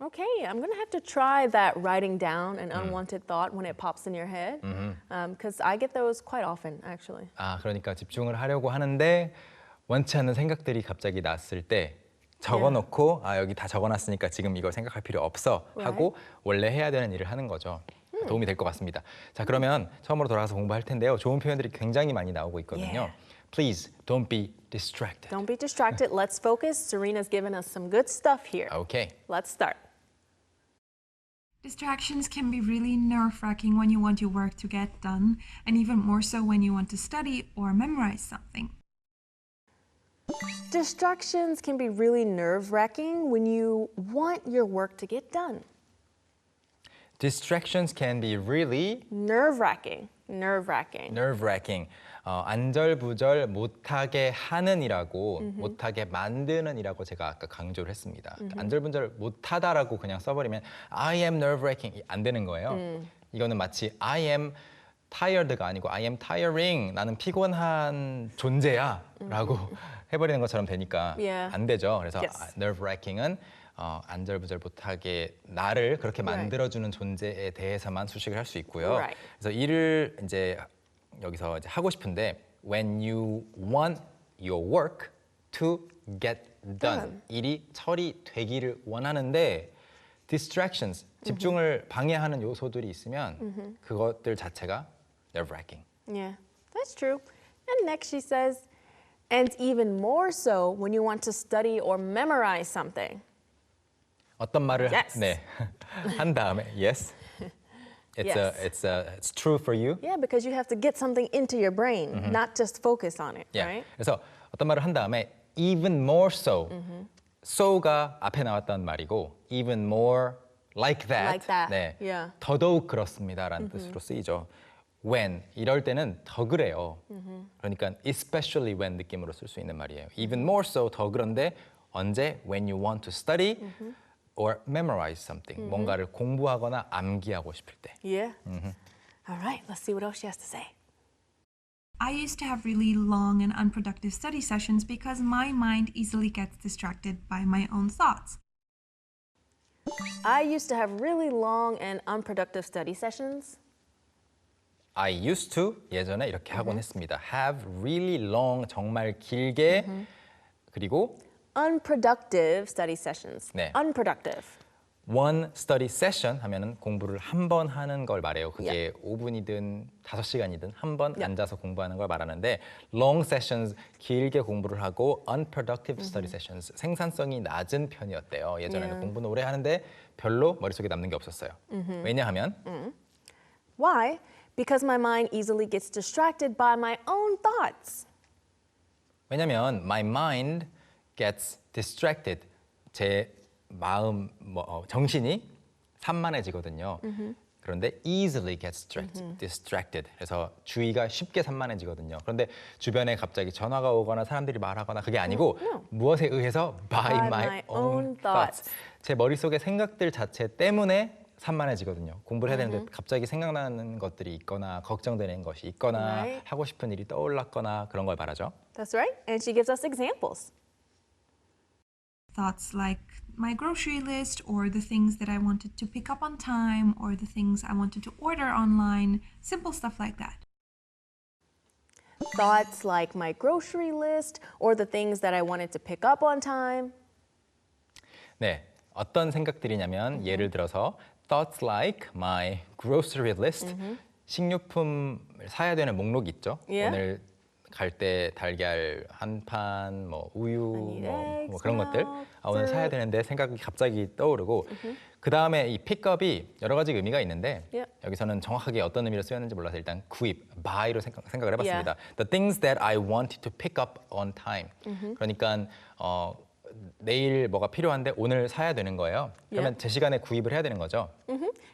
Okay, I'm gonna have to try that writing down an unwanted thought when it pops in your head, because I get those quite often, actually. 아, 그러니까 집중을 하려고 하는데 원치 않는 생각들이 갑자기 났을 때 적어놓고 아, 여기 다 적어놨으니까 지금 이거 생각할 필요 없어 하고 원래 해야 되는 일을 하는 거죠. 도움이 될 것 같습니다. 자, 그러면 처음으로 돌아가서 공부할 텐데요. 좋은 표현들이 굉장히 많이 나오고 있거든요. Please don't be distracted. Don't be distracted. Let's focus. Serena's given us some good stuff here. Okay. Let's start. Distractions can be really nerve-wracking when you want your work to get done, and even more so when you want to study or memorize something. Distractions can be really nerve-wracking when you want your work to get done. Distractions can be really Nerve-wracking. Nerve-wracking. nerve-wracking. 안절부절 못하게 하는이라고 못하게 만드는이라고 제가 아까 강조를 했습니다. 안절부절 못하다라고 그냥 써버리면 I am nerve-wracking 안 되는 거예요. 이거는 마치 I am tired가 아니고 I am tiring 나는 피곤한 존재야 라고 해버리는 것처럼 되니까 안 되죠. 그래서 nerve-wracking은 안절부절 못하게 나를 그렇게 만들어주는 존재에 대해서만 수식을 할 수 있고요. 그래서 일을 이제 여기서 이제 하고 싶은데 when you want your work to get done 일이 처리되기를 원하는데 distractions 집중을 방해하는 요소들이 있으면 그것들 자체가 nerve-wracking. Yeah, that's true. And next she says, and even more so when you want to study or memorize something. 어떤 말을 한 다음에 yes. It's true for you. Yeah, because you have to get something into your brain, not just focus on it, right? 그래서 어떤 말을 한 다음에 even more so. so가 앞에 나왔던 말이고 even more like that. 네, 더더욱 그렇습니다라는 뜻으로 쓰이죠. when 이럴 때는 더 그래요. 그러니까 especially when 느낌으로 쓸 수 있는 말이에요. even more so 더 그런데 언제 when you want to study or memorize something. 뭔가를 공부하거나 암기하고 싶을 때. Yeah. All right, let's see what else she has to say. I used to have really long and unproductive study sessions because my mind easily gets distracted by my own thoughts. I used to have really long and unproductive study sessions. I used to 예전에 이렇게 하곤 했습니다. have really long 정말 길게 그리고 unproductive study sessions. 네. Unproductive. one study session 하면은 공부를 한 번 하는 걸 말해요. 그게 5분이든 5시간이든 한 번 앉아서 공부하는 걸 말하는데 long sessions 길게 공부를 하고 unproductive study sessions 생산성이 낮은 편이었대요. 예전에는 공부는 오래 하는데 별로 머릿속에 남는 게 없었어요. 왜냐하면 Why? Because my mind easily gets distracted by my own thoughts. 왜냐면 my mind gets distracted. 제 마음, 정신이 산만해지거든요. 그런데 easily gets distracted. 그래서 주의가 쉽게 산만해지거든요. 그런데 주변에 갑자기 전화가 오거나 사람들이 말하거나 그게 아니고 무엇에 의해서 by my own thoughts. 제 머릿속의 생각들 자체 때문에 산만해지거든요. 공부를 해야 되는데 갑자기 생각나는 것들이 있거나 걱정되는 것이 있거나 하고 싶은 일이 떠올랐거나 그런 걸 말하죠. That's right. And she gives us examples. Thoughts like my grocery list or the things that I wanted to pick up on time or the things I wanted to order online, simple stuff like that. Thoughts like my grocery list or the things that I wanted to pick up on time. 네, 어떤 생각들이냐면 예를 들어서 thoughts like my grocery list 식료품을 사야 되는 목록이 있죠. 오늘 갈 때 달걀 한 판, 뭐 우유, 뭐 그런 것들 오늘 사야 되는데 생각이 갑자기 떠오르고 그 다음에 이 픽업이 여러 가지 의미가 있는데 여기서는 정확하게 어떤 의미로 쓰였는지 몰라서 일단 구입, buy로 생각을 해봤습니다. The things that I wanted to pick up on time. 그러니까 내일 뭐가 필요한데 오늘 사야 되는 거예요. 그러면 제 시간에 구입을 해야 되는 거죠.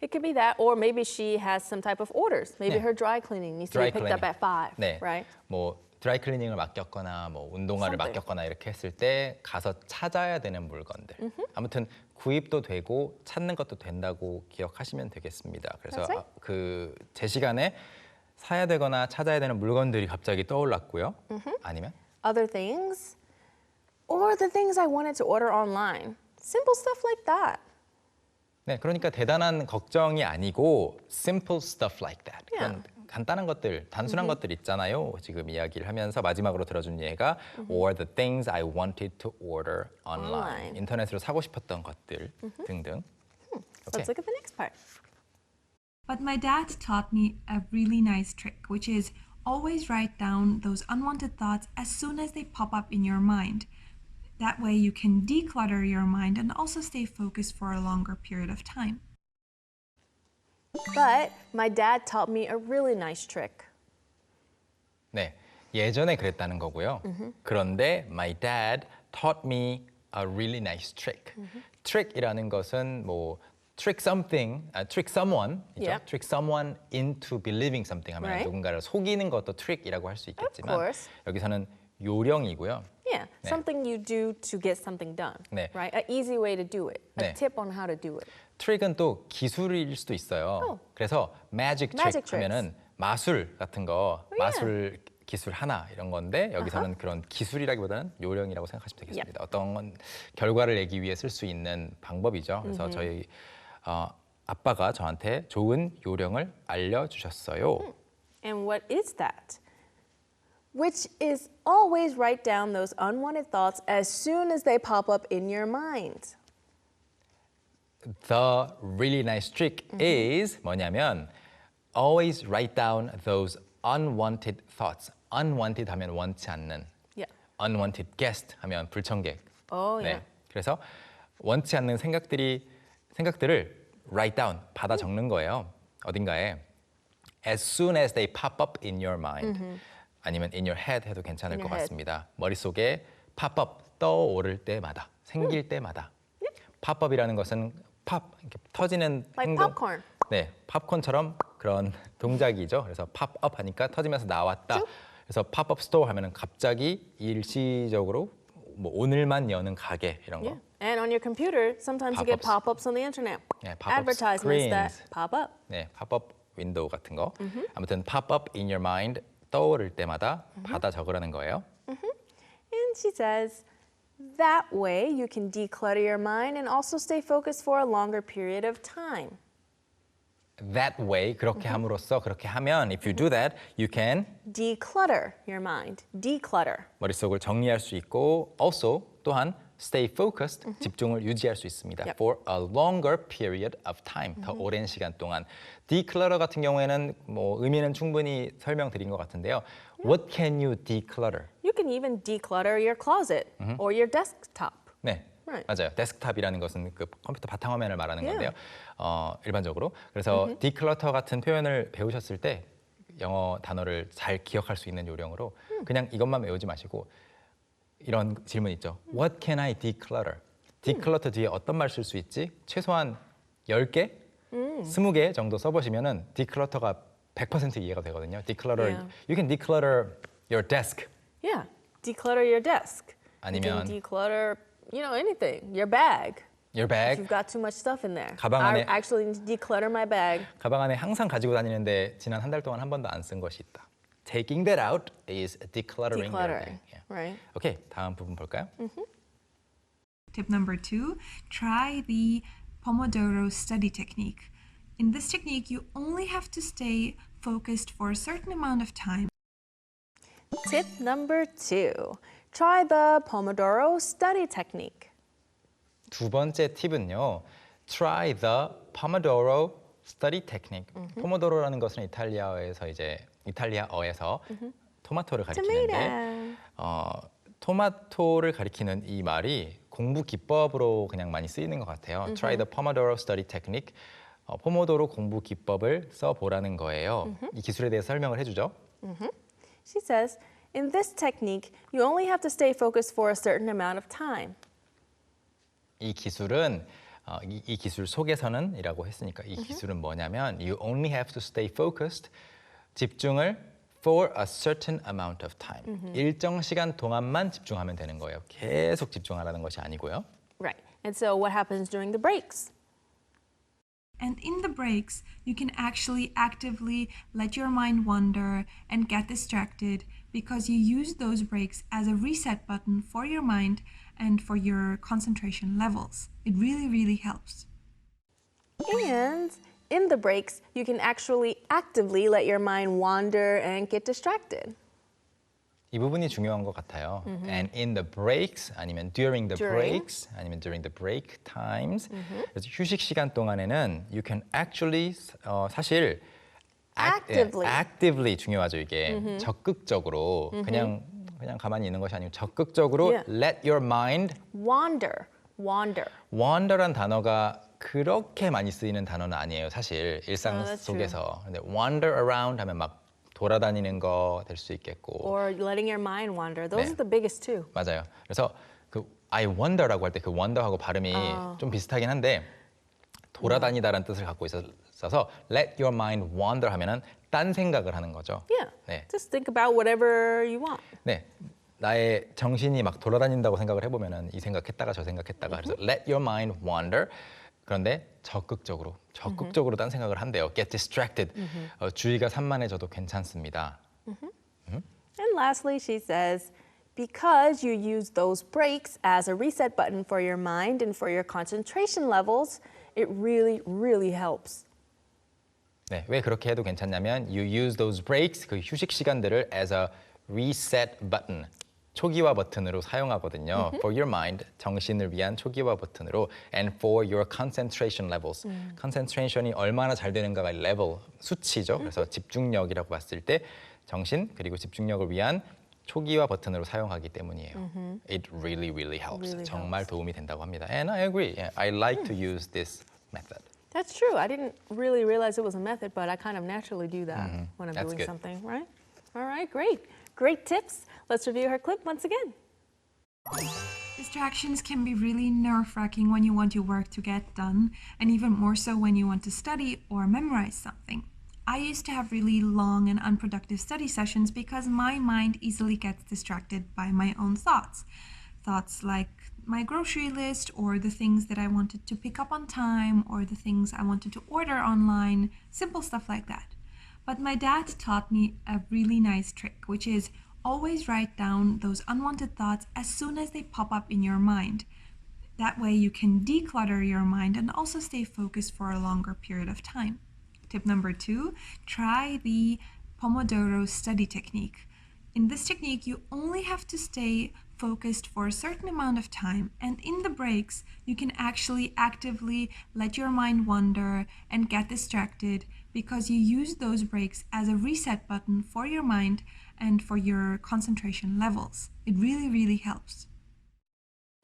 It could be that, or maybe she has some type of orders. Maybe her dry cleaning needs to be picked up at 5, 네. right? 뭐 드라이 클리닝을 맡겼거나 뭐 운동화를 맡겼거나 이렇게 했을 때 가서 찾아야 되는 물건들. 아무튼 구입도 되고 찾는 것도 된다고 기억하시면 되겠습니다. 그래서 그 제 시간에 사야 되거나 찾아야 되는 물건들이 갑자기 떠올랐고요. 아니면 Other things, or the things I wanted to order online. Simple stuff like that. 네, 그러니까 대단한 걱정이 아니고 simple stuff like that. Yeah. 그런 간단한 것들, 단순한 것들 있잖아요. 지금 이야기를 하면서 마지막으로 들어준 예가 or the things I wanted to order online. Online. 인터넷으로 사고 싶었던 것들 등등. Let's look at the next part. But my dad taught me a really nice trick, which is always write down those unwanted thoughts as soon as they pop up in your mind. That way you can declutter your mind and also stay focused for a longer period of time. But my dad taught me a really nice trick. 네, 예전에 그랬다는 거고요. 그런데 my dad taught me a really nice trick. trick이라는 것은 뭐 trick something, trick someone이죠. Yep. trick someone into believing something 하면 Right. 누군가를 속이는 것도 trick이라고 할 수 있겠지만 course. 여기서는 요령이고요. Yeah, something you do to get something done. 네. Right? An easy way to do it. A 네. tip on how to do it. 트릭은 또 기술일 수도 있어요. 그래서 magic Magic trick 하면은 마술 같은 거, yeah. 마술 기술 하나 이런 건데 여기서는 그런 기술이라기보다는 요령이라고 생각하시면 되겠습니다. 어떤 건 결과를 내기 위해 쓸 수 있는 방법이죠. 그래서 저희 아빠가 저한테 좋은 요령을 알려주셨어요. And what is that? Which is always write down those unwanted thoughts as soon as they pop up in your mind. The really nice trick is 뭐냐면 always write down those unwanted thoughts. unwanted 하면 원치 않는. Yeah. unwanted guest 하면 불청객. Oh, yeah. 그래서 원치 않는 생각들을 write down 받아 적는 거예요. 어딘가에 as soon as they pop up in your mind. 아니면 in your head 해도 괜찮을 In 것 your head. 같습니다. 머릿속에 pop up 떠오를 때마다, 생길 때마다. pop up이라는 것은 팝 이렇게 터지는 Like 행동. popcorn. 네, 팝콘처럼 그런 동작이죠. 그래서 pop up 하니까 터지면서 나왔다. 그래서 pop up store 하면은 갑자기 일시적으로 뭐 오늘만 여는 가게 이런 거. Yeah. And on your computer, sometimes you get Pop-ups. pop-ups on the internet. Yeah, pop-up Advertisements that screens. pop up. 네, 팝업 윈도우 같은 거. 아무튼 pop up in your mind 떠오를 때마다 받아 적으라는 거예요. And she says, that way you can declutter your mind and also stay focused for a longer period of time. That way 그렇게 함으로써 그렇게 하면 if you do that, you can Declutter your mind. Declutter. 머릿속을 정리할 수 있고 also 또한 stay focused 집중을 유지할 수 있습니다. Yep. For a longer period of time 더 오랜 시간 동안. declutter 같은 경우에는 뭐 의미는 충분히 설명드린 것 같은데요. What can you declutter? You can even declutter your closet or your desktop. 네, Right. 맞아요. 데스크탑이라는 것은 그 컴퓨터 바탕화면을 말하는 Yeah. 건데요. 일반적으로 그래서 declutter 같은 표현을 배우셨을 때 영어 단어를 잘 기억할 수 있는 요령으로 그냥 이것만 외우지 마시고 이런 질문 있죠. What can I declutter? declutter 뒤에 어떤 말 쓸 수 있지? 최소한 10개, 20개 정도 써보시면은 declutter가 100% 이해가 되거든요. declutter, Yeah. you can declutter your desk. Yeah. Declutter your desk. You 아니면- can declutter, anything. Your bag. your If bag. you've got too much stuff in there. 가방 I 안에- actually need to declutter my bag. 가방 안에 항상 가지고 다니는데 지난 한 달 동안 한 번도 안 쓴 것이 있다. Taking that out is decluttering your Decluttering. bag. Yeah. Right. 오케이, 다음 부분 볼까요? Tip number 2, try the Pomodoro study technique. In this technique, you only have to stay focused for a certain amount of time. Tip number 2. Try the Pomodoro study technique. 두 번째 팁은요. Try the Pomodoro study technique. 포모도로라는 것은 이탈리아어에서 토마토를 가리키는데 토마토를 가리키는 이 말이 공부 기법으로 그냥 많이 쓰이는 것 같아요. Try the Pomodoro study technique. 포모도로 공부 기법을 써보라는 거예요. 이 기술에 대해서 설명을 해주죠. She says, in this technique, you only have to stay focused for a certain amount of time. 이 기술은 이 기술 속에서는 이라고 했으니까 이 기술은 뭐냐면 you only have to stay focused 집중을 for a certain amount of time 일정 시간 동안만 집중하면 되는 거예요. 계속 집중하라는 것이 아니고요. Right. And so what happens during the breaks? And in the breaks, you can actually actively let your mind wander and get distracted because you use those breaks as a reset button for your mind and for your concentration levels. It really, really helps. And in the breaks, you can actually actively let your mind wander and get distracted. 이 부분이 중요한 것 같아요. And in the breaks 아니면 during the During. breaks 아니면 during the break times. 그래서 휴식 시간 동안에는 you can actually 사실 Actively. actively 중요하죠 이게. 적극적으로 그냥 가만히 있는 것이 아니고 적극적으로 Yeah. let your mind Wander, wander. wander란 단어가 그렇게 많이 쓰이는 단어는 아니에요. 사실 일상 that's 속에서. 근데 wander around 하면 막 돌아다니는 거 될 수 있겠고. Or letting your mind wander. Those 네. are the biggest too. 맞아요. 그래서 그 I wonder라고 할 때 그 wonder하고 발음이 좀 비슷하긴 한데 돌아다니다라는 뜻을 갖고 있어서 let your mind wander 하면은 딴 생각을 하는 거죠. Yeah. 네. Just think about whatever you want. 네. 나의 정신이 막 돌아다닌다고 생각을 해보면은 이 생각했다가 저 생각했다가 그래서 let your mind wander. 그런데 적극적으로 딴 생각을 한대요. Get distracted. 주의가 산만해져도 괜찮습니다. And lastly, she says, because you use those breaks as a reset button for your mind and for your concentration levels, it really, really helps. 네, 왜 그렇게 해도 괜찮냐면 you use those breaks, 그 휴식 시간들을 as a reset button, 초기화 버튼으로 사용하거든요. For your mind, 정신을 위한 초기화 버튼으로 and for your concentration levels. concentration이 얼마나 잘 되는가가 level, 수치죠. 그래서 집중력이라고 봤을 때 정신 그리고 집중력을 위한 초기화 버튼으로 사용하기 때문이에요. It really, really helps. Really 정말 도움이 된다고 합니다. And I agree. Yeah, I like to use this method. That's true. I didn't really realize it was a method, but I kind of naturally do that when I'm That's doing good. something, right? All right, great. Great tips. Let's review her clip once again. Distractions can be really nerve-wracking when you want your work to get done, and even more so when you want to study or memorize something. I used to have really long and unproductive study sessions because my mind easily gets distracted by my own thoughts. Thoughts like my grocery list, or the things that I wanted to pick up on time, or the things I wanted to order online, simple stuff like that. But my dad taught me a really nice trick, which is always write down those unwanted thoughts as soon as they pop up in your mind. That way you can declutter your mind and also stay focused for a longer period of time. Tip number 2, try the Pomodoro study technique. In this technique, you only have to stay focused for a certain amount of time, and in the breaks, you can actually actively let your mind wander and get distracted because you use those breaks as a reset button for your mind and for your concentration levels. It really, really helps.